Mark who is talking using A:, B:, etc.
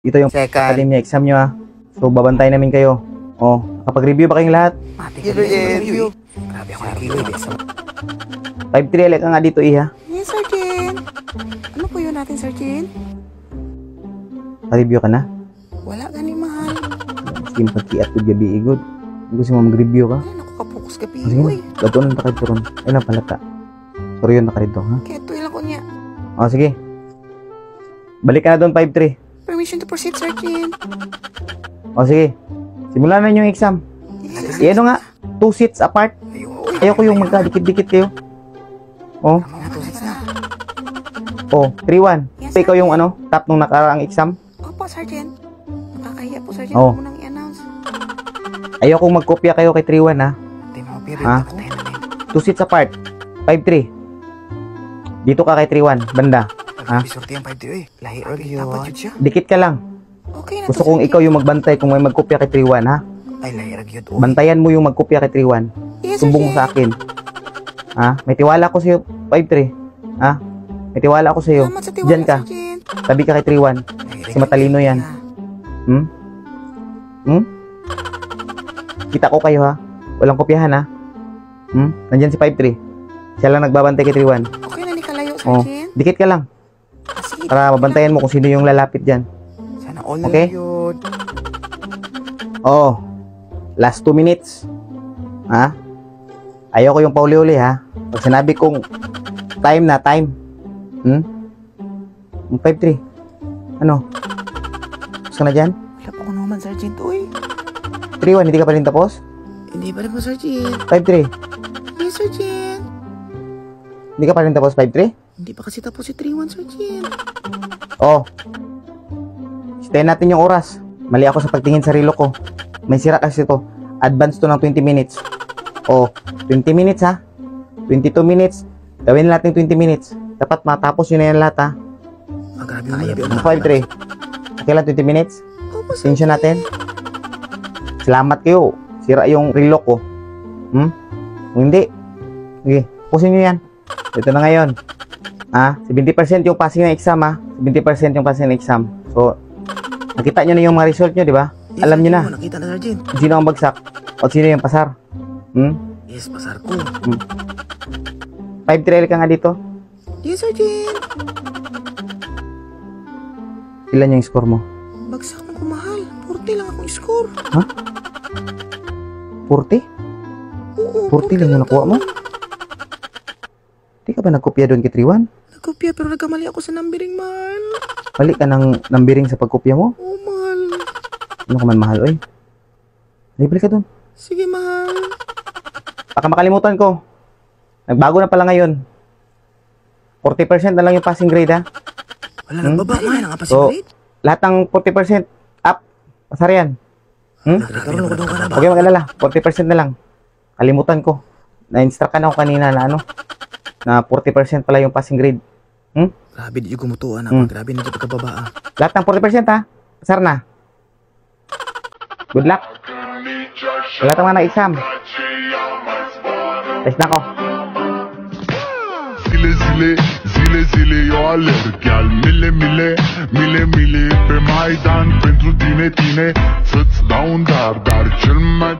A: Ito yung academy exam nyo ha. So, babantay namin kayo. Oh, kapag-review ba kayong lahat?
B: Review. Grabe ako nakikilig.
A: 5-3 ulit ka nga dito, Iha.
B: Yes, Sergeant. Ano po yun natin, Sergeant?
A: Pa-review ka na?
B: Wala gani mahal.
A: Sige, pagkiat ko gabi, igod. Gusto mo mag-review ka?
B: Ay, nakukapokus gabi.
A: Sige,
B: Uy,
A: gatunan pa kayo turon. Ay, napalata. Sorry yun, nakarito, ha?
B: kaya ito ilang ko niya.
A: O, sige. Balik ka na doon, 5-3.
B: Permission to proceed, Sergeant.
A: O, sige. Simulan na yung exam. Eh, ano nga? 2 seats apart. Ayoko yung magkadikit-dikit kayo. O,
B: Mga tusis na.
A: o, 3-1.
B: Yes,
A: Ikaw yung ano, top nung nakaraang exam.
B: Opo, Sergeant. Nakakahiya po, Sergeant.
A: Oh.
B: Huwag mo nang i-announce.
A: Ayoko magkopya kayo kay 3-1, ha?
B: Hindi mo period.
A: Ha?
B: Tayo na din.
A: 2 seats apart. 5-3. Dito ka kay 3-1, banda. Ha?
B: Bisorte ang 5-3 eh. Lahi early yun. Dapat yun siya.
A: Dikit ka lang.
B: Okay na
A: Gusto
B: to,
A: kong
B: Sergeant.
A: ikaw yung magbantay kung may magkopya kay 3-1, ha?
B: Ay, lahi early yun.
A: Bantayan mo yung magkopya kay 3-1.
B: Yes,
A: Sumbong mo sa
B: Sergeant.
A: akin. Ha? May tiwala ko sa'yo, 5-3. Ha? May tiwala ko sa'yo.
B: Salamat sa tiwala,
A: Diyan ka.
B: Sergeant.
A: Tabi ka kay 3-1. Kasi matalino yan. Hmm? Hmm? Kita ko kayo, ha? Walang kopyahan, ha? Hmm? Nandyan si 5-3. Siya lang nagbabantay kay 3-1.
B: Okay na ni Kalayo,
A: Oh,
B: Sergeant.
A: dikit ka lang.
B: Ah, sige.
A: Para mabantayan mo kung sino yung lalapit dyan.
B: Sana all
A: Okay?
B: na yun.
A: Oh, last 2 minutes. Ha? Ayoko yung pauli-uli, ha? Pag sinabi kong time na, time. Hmm? 5-3. Ano? Gusto ka na dyan?
B: Wala po ko naman, Sergeant. Uy.
A: 3-1, hindi ka pa rin tapos?
B: Hindi pa rin po, Sergeant.
A: 5-3.
B: Yes, Sergeant.
A: Hindi ka pa rin tapos, 5-3?
B: Hindi pa kasi tapos si 3-1, Sergeant.
A: Oh. Stay natin yung oras. Mali ako sa pagtingin sa relo ko. May sira kasi to. Advance to ng 20 minutes. Oh, 20 minutes ha. 22 minutes. Gawin natin 20 minutes. Dapat matapos yun na yan lahat ha.
B: Ah, grabe yung
A: 5-3. Okay lang 20 minutes?
B: Opo,
A: Tensyon natin. Salamat kayo. Sira yung relo ko. Hmm? Kung hindi. Sige, pusin nyo yan. Ito na ngayon. 70% yung passing ng exam ha. 70% yung passing ng exam. So, nakita nyo na yung mga result nyo, di ba?
B: Yes,
A: Alam nyo na.
B: Sergeant, nakita na, Sergeant.
A: Sino ang bagsak? O sino yung pasar? Hmm?
B: Yes, pasar ko.
A: 5-3 ka nga dito.
B: Yes, Sergeant.
A: Ilan yung score mo?
B: Bagsak na kumahal. 40 lang akong score.
A: 40?
B: Oo,
A: 40 lang yung nakuha mo? Di ka ba nagkopya doon kay 3-1?
B: Nagkopya pero nagkamali ako sa numbering, mahal.
A: Mali ka ng numbering sa pagkopya mo?
B: Oo, mahal.
A: Ano ka man mahal, oy? Libre ka doon.
B: Sige, mahal.
A: Baka makalimutan ko. Nagbago na pala ngayon. 40% na lang yung passing grade, ha?
B: Wala nang baba, mahal. Ang passing
A: So,
B: grade.
A: lahat ng 40% up. Pasar yan.
B: Nagkaroon ako daw ka na ba?
A: Huwag kayong mag-alala. 40% na lang. Kalimutan ko. Na-instruct ka na ako kanina na ano, na 40% pala yung passing grade.
B: Grabe, di yung gumutuan ako. Grabe, hindi yung pagkababa.
A: Lahat ng 40% ha. Pasar na. Good luck. Wala tang mga exam. Test na ako.
C: Zile zile, zile zile eu alerg Iar mile mile, mile mile Pe Maidan pentru tine, tine Să-ți dau un dar, dar cel mai